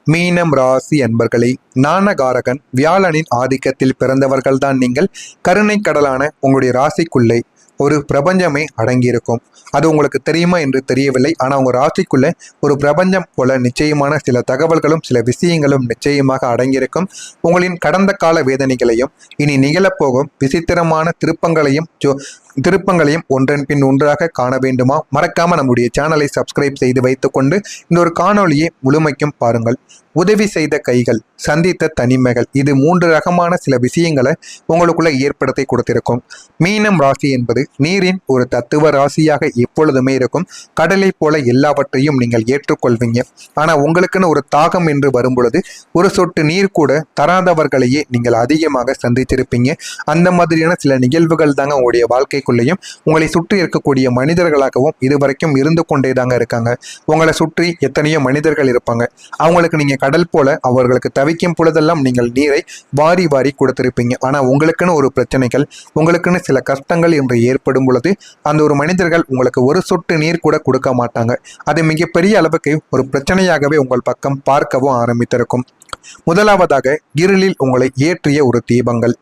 மீனம் ராசி அன்பர்களே, ஞானகாரகன் வியாழனின் ஆதிக்கத்தில் பிறந்தவர்கள்தான் நீங்கள். கருணை கடலான உங்களுடைய ராசிக்குள்ளே ஒரு பிரபஞ்சமே அடங்கியிருக்கும். அது உங்களுக்கு தெரியுமா என்று தெரியவில்லை. ஆனால் உங்கள் ராசிக்குள்ளே ஒரு பிரபஞ்சம் போல நிச்சயமான சில தகவல்களும் சில விஷயங்களும் நிச்சயமாக அடங்கியிருக்கும். உங்களின் கடந்த கால வேதனைகளையும் இனி நிகழப்போகும் விசித்திரமான திருப்பங்களையும் ஒன்றன் பின் ஒன்றாக காண வேண்டுமா? மறக்காம நம்முடைய சேனலை சப்ஸ்கிரைப் செய்து வைத்துக்கொண்டு இந்த ஒரு காணொலியை முழுமைக்கும் பாருங்கள். உதவி செய்த கைகள், சந்தித்த தனிமைகள், இது 3 ரகமான சில விஷயங்களை உங்களுக்குள்ள ஏற்படுத்தி கொடுத்திருக்கும். மீனம் ராசி என்பது நீரின் ஒரு தத்துவ ராசியாக எப்பொழுதுமே இருக்கும். கடலை போல எல்லாவற்றையும் நீங்கள் ஏற்றுக்கொள்வீங்க. ஆனா உங்களுக்குன்னு ஒரு தாகம் என்று வரும் பொழுது ஒரு சொட்டு நீர் கூட தராதவர்களையே நீங்கள் அதிகமாக சந்தித்திருப்பீங்க. அந்த மாதிரியான சில நிகழ்வுகள் தாங்க உங்களுடைய வாழ்க்கைக்குள்ளேயும் உங்களை சுற்றி இருக்கக்கூடிய மனிதர்களாகவும் இதுவரைக்கும் இருந்து கொண்டே தாங்க இருக்காங்க. உங்களை சுற்றி எத்தனையோ மனிதர்கள் இருப்பாங்க. அவங்களுக்கு நீங்க கடல் போல அவர்களுக்கு தவிக்கும் பொழுதெல்லாம் நீங்கள் நீரை வாரி வாரி கொடுத்திருப்பீங்க. ஆனா உங்களுக்குன்னு ஒரு பிரச்சனைகள், உங்களுக்குன்னு சில கஷ்டங்கள் என்று ஏற்படும் பொழுது அந்த ஒரு மனிதர்கள் உங்களுக்கு ஒரு சொட்டு நீர் கூட கொடுக்க மாட்டாங்க. அது மிகப்பெரிய அளவுக்கு ஒரு பிரச்சனையாகவே உங்கள் பக்கம் பார்க்கவும் ஆரம்பித்திருக்கும். முதலாவதாக, இருளில் உங்களை ஏற்றிய ஒரு தீபங்கள்.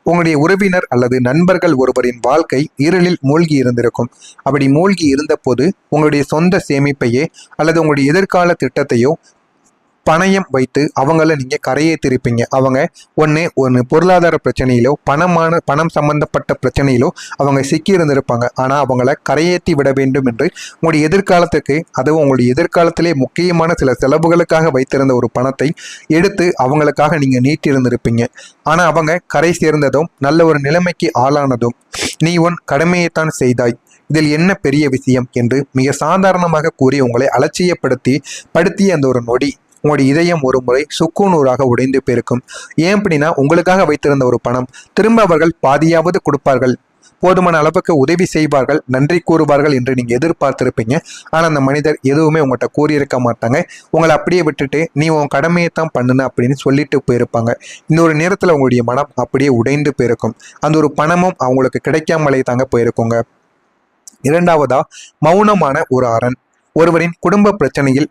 உங்களுடைய உறவினர் அல்லது நண்பர்கள் ஒருவரின் வாழ்க்கை இருளில் மூழ்கி இருந்திருக்கும். அப்படி மூழ்கி இருந்த போது உங்களுடைய சொந்த சேமிப்பையே அல்லது உங்களுடைய எதிர்கால திட்டத்தையோ பணயம் வைத்து அவங்கள நீங்க கரையேற்றிருப்பீங்க. அவங்க ஒன்று பொருளாதார பிரச்சனையிலோ பணம் சம்பந்தப்பட்ட பிரச்சனையிலோ அவங்க சிக்கி இருந்திருப்பாங்க. ஆனா அவங்கள கரையேற்றி விட வேண்டும் என்று உங்களுடைய எதிர்காலத்துக்கு, அதுவும் உங்களுடைய எதிர்காலத்திலே முக்கியமான சில செலவுகளுக்காக வைத்திருந்த ஒரு பணத்தை எடுத்து அவங்களுக்காக நீங்க நீட்டி இருந்திருப்பீங்க. ஆனா அவங்க கரை சேர்ந்ததும் நல்ல ஒரு நிலைமைக்கு ஆளானதும் நீ உன் கடமையைத்தான் செய்தாய், இதில் என்ன பெரிய விஷயம் என்று மிக சாதாரணமாக கூறி உங்களை அலட்சியப்படுத்திய அந்த ஒரு நொடி உங்களுடைய இதயம் ஒரு முறை சுக்குநூறாக உடைந்து போயிருக்கும். ஏன் அப்படின்னா, உங்களுக்காக வைத்திருந்த ஒரு பணம் திரும்ப அவர்கள் பாதியாவது கொடுப்பார்கள், போதுமான அளவுக்கு உதவி செய்வார்கள், நன்றி கூறுவார்கள் என்று நீங்க எதிர்பார்த்திருப்பீங்க. ஆனா அந்த மனிதர் எதுவுமே உங்கள்கிட்ட கூறியிருக்க மாட்டாங்க. உங்களை அப்படியே விட்டுட்டு நீ உன் கடமையை தான் பண்ணுன அப்படின்னு சொல்லிட்டு போயிருப்பாங்க. இந்த ஒரு நேரத்துல உங்களுடைய மனம் அப்படியே உடைந்து போயிருக்கும். அந்த ஒரு பணமும் அவங்களுக்கு கிடைக்காமலே தாங்க போயிருக்குங்க. இரண்டாவதா, மௌனமான ஒரு அரண். ஒருவரின் குடும்ப பிரச்சனையில்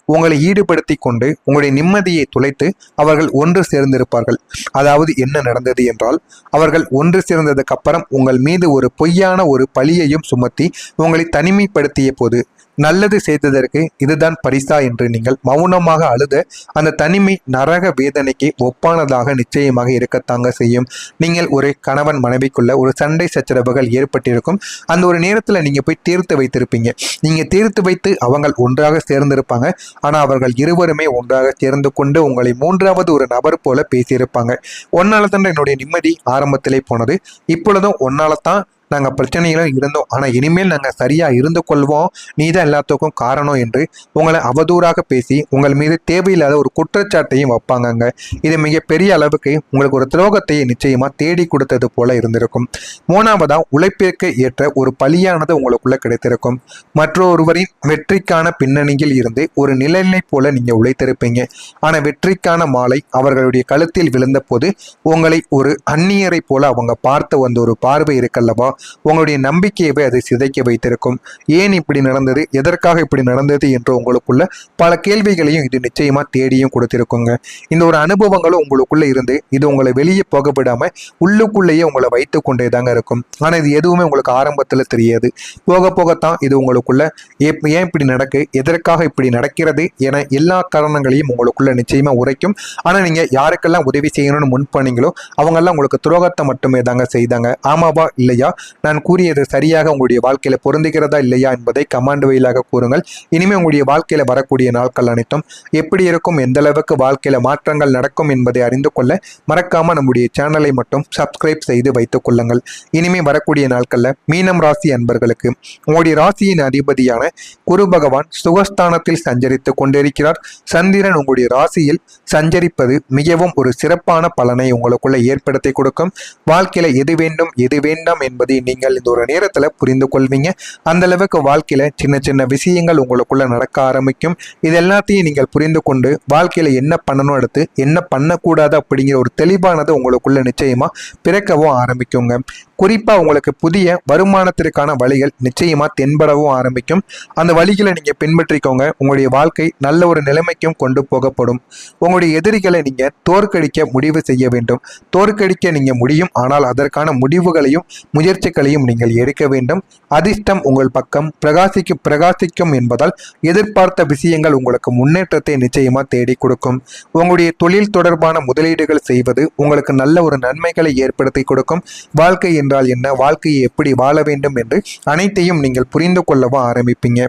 உங்களை ஈடுபடுத்தி கொண்டு உங்களுடைய நிம்மதியை துளைத்து அவர்கள் ஒன்று சேர்ந்திருப்பார்கள். அதாவது என்ன நடந்தது என்றால், அவர்கள் ஒன்று சேர்ந்ததுக்கு அப்புறம் உங்கள் மீது ஒரு பொய்யான ஒரு பழியையும் சுமத்தி உங்களை தனிமைப்படுத்திய போது நல்லது செய்ததற்கு இதுதான் பரிசா என்று நீங்கள் மௌனமாக அழுத அந்த தனிமை நரக வேதனைக்கு ஒப்பானதாக நிச்சயமாக இருக்கத்தாங்க செய்யும். நீங்கள் ஒரு கணவன் மனைவிக்குள்ள ஒரு சண்டை சச்சரவுகள் ஏற்பட்டிருக்கும். அந்த ஒரு நேரத்தில் நீங்க போய் தீர்த்து வைத்திருப்பீங்க. நீங்க தீர்த்து வைத்து அவங்க ஒன்றாக சேர்ந்திருப்பாங்க. ஆனா அவர்கள் இருவருமே ஒன்றாக சேர்ந்து கொண்டு உங்களை மூன்றாவது ஒரு நபர் போல பேசியிருப்பாங்க. ஒன்னால தான் என்னுடைய நிம்மதி ஆரம்பத்திலே போனது, இப்பொழுதும் ஒன்னால தான் நாங்கள் பிரச்சனையிலும் இருந்தோம், ஆனால் இனிமேல் நாங்கள் சரியாக இருந்து கொள்வோம், நீ தான் எல்லாத்துக்கும் காரணம் என்று உங்களை அவதூறாக பேசி உங்கள் மீது தேவையில்லாத ஒரு குற்றச்சாட்டையும் வைப்பாங்கங்க. இது மிகப்பெரிய அளவுக்கு உங்களுக்கு ஒரு துரோகத்தை நிச்சயமாக தேடி கொடுத்தது போல இருந்திருக்கும். மூணாவதா, உழைப்பிற்கு ஏற்ற ஒரு பலியானது உங்களுக்குள்ள கிடைத்திருக்கும். மற்றொருவரின் வெற்றிக்கான பின்னணியில் இருந்து ஒரு நிழலை போல நீங்கள் உழைத்திருப்பீங்க. ஆனால் வெற்றிக்கான மாலை அவர்களுடைய கழுத்தில் விழுந்த போது உங்களை ஒரு அந்நியரை போல அவங்க பார்த்து வந்த ஒரு பார்வை இருக்கல்லவா, உங்களுடைய நம்பிக்கையவே அதை சிதைக்க வைத்திருக்கும். ஏன் இப்படி நடந்தது, எதற்காக இப்படி நடந்தது என்று உங்களுக்குள்ள பல கேள்விகளையும் இது நிச்சயமா தேடியும் கொடுத்திருக்குங்க. இந்த ஒரு அனுபவங்களும் உங்களுக்குள்ள இருந்து இது உங்களை வெளியே போக விடாம உள்ளுக்குள்ளேயே உங்களை வைத்து கொண்டே தாங்க இருக்கும். ஆனா இது எதுவுமே உங்களுக்கு ஆரம்பத்துல தெரியாது. போக போகத்தான் இது உங்களுக்குள்ள ஏன் இப்படி நடக்கு, எதற்காக இப்படி நடக்கிறது என எல்லா காரணங்களையும் உங்களுக்குள்ள நிச்சயமா உரைக்கும். ஆனா நீங்க யாருக்கெல்லாம் உதவி செய்யணும்னு முன் பண்ணீங்களோ அவங்கெல்லாம் உங்களுக்கு துரோகத்தை மட்டுமே தாங்க செய்தாங்க. ஆமாவா இல்லையா? நான் கூறியது சரியாக உங்களுடைய வாழ்க்கையில பொருந்துகிறதா இல்லையா என்பதை கமாண்ட் வழியாக கூறுங்கள். இனிமே உங்களுடைய வாழ்க்கையில வரக்கூடிய நாட்கள் அனைத்தும் எப்படி இருக்கும், எந்த அளவுக்கு வாழ்க்கையில மாற்றங்கள் நடக்கும் என்பதை அறிந்து கொள்ள மறக்காம நம்முடைய சேனலை மட்டும் சப்ஸ்கிரைப் செய்து வைத்துக் கொள்ளுங்கள். இனிமே வரக்கூடிய நாட்கள்ல மீனம் ராசி அன்பர்களுக்கு உங்களுடைய ராசியின் அதிபதியான குரு பகவான் சுகஸ்தானத்தில் சஞ்சரித்துக் கொண்டிருக்கிறார். சந்திரன் உங்களுடைய ராசியில் சஞ்சரிப்பது மிகவும் ஒரு சிறப்பான பலனை உங்களுக்குள்ள ஏற்படுத்தி கொடுக்கும். வாழ்க்கையில எது வேண்டும் எது வேண்டாம் என்பது என்பதை நீங்கள் இந்த ஒரு நேரத்துல புரிந்து கொள்வீங்க. அந்த அளவுக்கு வாழ்க்கையில சின்ன சின்ன விஷயங்கள் உங்களுக்குள்ள நடக்க ஆரம்பிக்கும். இது எல்லாத்தையும் நீங்கள் புரிந்து கொண்டு வாழ்க்கையில என்ன பண்ணணும், அடுத்து என்ன பண்ணக்கூடாது அப்படிங்கிற ஒரு தெளிவானது உங்களுக்குள்ள நிச்சயமா பிறக்கவும் ஆரம்பிக்குங்க. குறிப்பா உங்களுக்கு புதிய வருமானத்திற்கான வழிகள் நிச்சயமா தென்படவும் ஆரம்பிக்கும். அந்த வழிகளை நீங்க பின்பற்றிக்கோங்க. உங்களுடைய வாழ்க்கை நல்ல ஒரு நிலைமைக்கும் கொண்டு போகப்படும். உங்களுடைய எதிரிகளை நீங்க தோற்கடிக்க முடிவு செய்ய வேண்டும். தோற்கடிக்க நீங்க முடியும், ஆனால் அதற்கான முடிவுகளையும் முயற்சிகளையும் நீங்கள் எடுக்க வேண்டும். அதிர்ஷ்டம் உங்கள் பக்கம் பிரகாசிக்கும் என்பதால் எதிர்பார்த்த விஷயங்கள் உங்களுக்கு முன்னேற்றத்தை நிச்சயமா தேடி கொடுக்கும். உங்களுடைய தொழில் தொடர்பான முதலீடுகள் செய்வது உங்களுக்கு நல்ல ஒரு நன்மைகளை ஏற்படுத்தி கொடுக்கும். வாழ்க்கை என்றால் என்ன, வாழ்க்கையை எப்படி வாழ வேண்டும் என்று அனைத்தையும் நீங்கள் புரிந்து கொள்ளவும் ஆரம்பிப்பீங்க.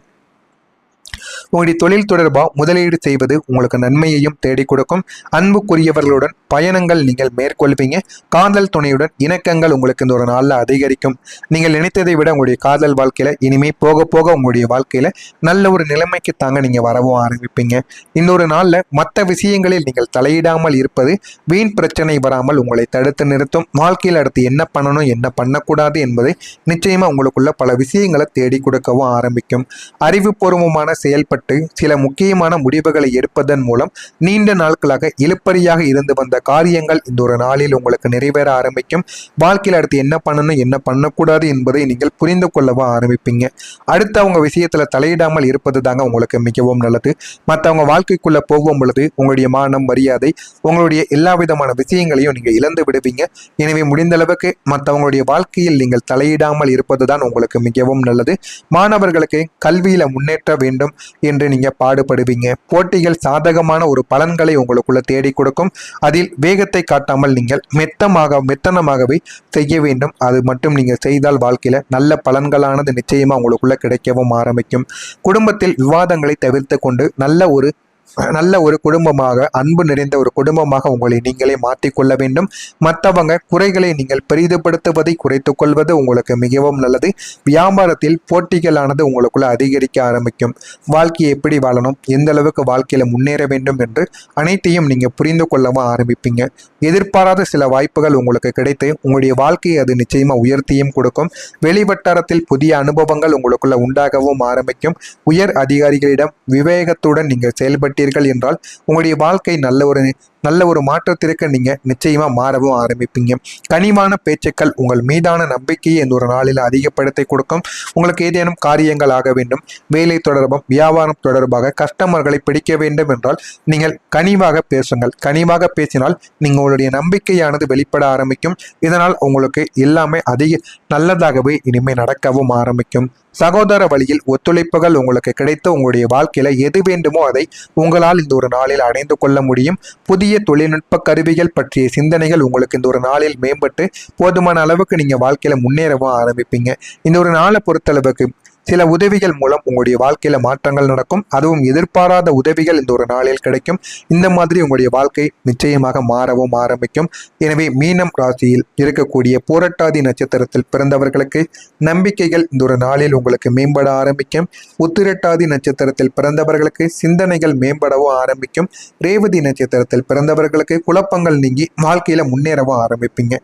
உங்களுடைய தொழில் தொடர்பாக முதலீடு செய்வது உங்களுக்கு நன்மையையும் தேடி கொடுக்கும். அன்புக்குரியவர்களுடன் பயணங்கள் நீங்கள் மேற்கொள்வீங்க. காதல் துணையுடன் இணக்கங்கள் உங்களுக்கு இந்த ஒரு நாளில் அதிகரிக்கும். நீங்கள் நினைத்ததை விட உங்களுடைய காதல் வாழ்க்கையில இனிமே போக போக உங்களுடைய வாழ்க்கையில நல்ல ஒரு நிலைமைக்கு தாங்க நீங்க வரவும் ஆரம்பிப்பீங்க. இன்னொரு நாள்ல மற்ற விஷயங்களில் நீங்கள் தலையிடாமல் இருப்பது வீண் பிரச்சனை வராமல் உங்களை தடுத்து நிறுத்தும். வாழ்க்கையில் அடுத்து என்ன பண்ணணும், என்ன பண்ணக்கூடாது என்பதை நிச்சயமா உங்களுக்குள்ள பல விஷயங்களை தேடி கொடுக்கவும் ஆரம்பிக்கும். அறிவுபூர்வமான செயல்பட்டு சில முக்கியமான முடிவுகளை எடுப்பதன் மூலம் நீண்ட நாட்களாக இழுப்பறியாக இருந்து வந்த காரியங்கள் இந்த ஒரு நாளில் உங்களுக்கு நிறைவேற ஆரம்பிக்கும். வாழ்க்கையில் அடுத்து என்ன பண்ணணும், என்ன பண்ணக்கூடாது என்பதை நீங்கள் புரிந்து கொள்ளவும் ஆரம்பிப்பீங்க. அடுத்தவங்க விஷயத்துல தலையிடாமல் இருப்பது தாங்க உங்களுக்கு மிகவும் நல்லது. மற்றவங்க வாழ்க்கைக்குள்ள போகும் பொழுது உங்களுடைய மானம், மரியாதை, உங்களுடைய எல்லா விதமான விஷயங்களையும் நீங்க இழந்து விடுவீங்க. எனவே முடிந்த அளவுக்கு மற்றவங்களுடைய வாழ்க்கையில் நீங்கள் தலையிடாமல் இருப்பதுதான் உங்களுக்கு மிகவும் நல்லது. மாணவர்களுக்கு கல்வியில முன்னேற்ற வேண்டும் என்று நீங்க பாடுபடுவீங்க. போட்டிகள் சாதகமான ஒரு பலன்களை உங்களுக்குள்ள தேடி கொடுக்கும். அதில் வேகத்தை காட்டாமல் நீங்கள் மெத்தனமாகவே செய்ய வேண்டும். அது மட்டும் நீங்க செய்தால் வாழ்க்கையில நல்ல பலன்களானது நிச்சயமா உங்களுக்குள்ள கிடைக்கவும் ஆரம்பிக்கும். குடும்பத்தில் விவாதங்களை தவிர்த்து கொண்டு நல்ல ஒரு குடும்பமாக, அன்பு நிறைந்த ஒரு குடும்பமாக உங்களை நீங்களே மாற்றிக்கொள்ள வேண்டும். மற்றவங்க குறைகளை நீங்கள் பெரிதுபடுத்துவதை குறைத்துக் கொள்வது உங்களுக்கு மிகவும் நல்லது. வியாபாரத்தில் போட்டிகளானது உங்களுக்குள்ள அதிகரிக்க ஆரம்பிக்கும். வாழ்க்கையை எப்படி வாழணும், எந்த அளவுக்கு வாழ்க்கையில முன்னேற வேண்டும் என்று அனைத்தையும் நீங்க புரிந்து கொள்ளவும் ஆரம்பிப்பீங்க. எதிர்பாராத சில வாய்ப்புகள் உங்களுக்கு கிடைத்து உங்களுடைய வாழ்க்கையை அது நிச்சயமா உயர்த்தியும் கொடுக்கும். வெளிவட்டாரத்தில் புதிய அனுபவங்கள் உங்களுக்குள்ள உண்டாகவும் ஆரம்பிக்கும். உயர் அதிகாரிகளிடம் விவேகத்துடன் நீங்கள் செயல்பட்டீர்கள் என்றால் உங்களுடைய வாழ்க்கை நல்ல ஒரு மாற்றத்திற்கு நீங்க நிச்சயமா மாறவும் ஆரம்பிப்பீங்க. கனிவான பேச்சுக்கள் உங்கள் மீதான நம்பிக்கையை இந்த ஒரு நாளில் அதிகப்படுத்தி கொடுக்கும். உங்களுக்கு ஏதேனும் காரியங்கள் ஆக வேண்டும், வேலை தொடர்பாக, வியாபாரம் தொடர்பாக கஸ்டமர்களை பிடிக்க வேண்டும் என்றால் நீங்கள் கனிவாக பேசுங்கள். கனிவாக பேசினால் உங்களுடைய நம்பிக்கையானது வெளிப்பட ஆரம்பிக்கும். இதனால் உங்களுக்கு எல்லாமே நல்லதாகவே இனிமே நடக்கவும் ஆரம்பிக்கும். சகோதர வழியில் ஒத்துழைப்புகள் உங்களுக்கு கிடைத்து உங்களுடைய வாழ்க்கையில எது வேண்டுமோ அதை உங்களால் இந்த ஒரு நாளில் அடைந்து கொள்ள முடியும். புதிய தொழில்நுட்ப கருவிகள் பற்றிய சிந்தனைகள் உங்களுக்கு இந்த ஒரு நாளில் மேம்பட்டு போதுமான அளவுக்கு நீங்க வாழ்க்கையில முன்னேறவும் ஆரம்பிப்பீங்க. இந்த ஒரு நாளை பொறுத்தளவுக்கு சில உதவிகள் மூலம் உங்களுடைய வாழ்க்கையில மாற்றங்கள் நடக்கும். அதுவும் எதிர்பாராத உதவிகள் இந்த ஒரு நாளில் கிடைக்கும். இந்த மாதிரி உங்களுடைய வாழ்க்கை நிச்சயமாக மாறவும் ஆரம்பிக்கும். எனவே மீனம் ராசியில் இருக்கக்கூடிய பூரட்டாதி நட்சத்திரத்தில் பிறந்தவர்களுக்கு நம்பிக்கைகள் இந்த ஒரு நாளில் உங்களுக்கு மேம்பட ஆரம்பிக்கும். உத்திரட்டாதி நட்சத்திரத்தில் பிறந்தவர்களுக்கு சிந்தனைகள் மேம்படவும் ஆரம்பிக்கும். ரேவதி நட்சத்திரத்தில் பிறந்தவர்களுக்கு குழப்பங்கள் நீங்கி வாழ்க்கையில முன்னேறவும் ஆரம்பிப்பீங்க.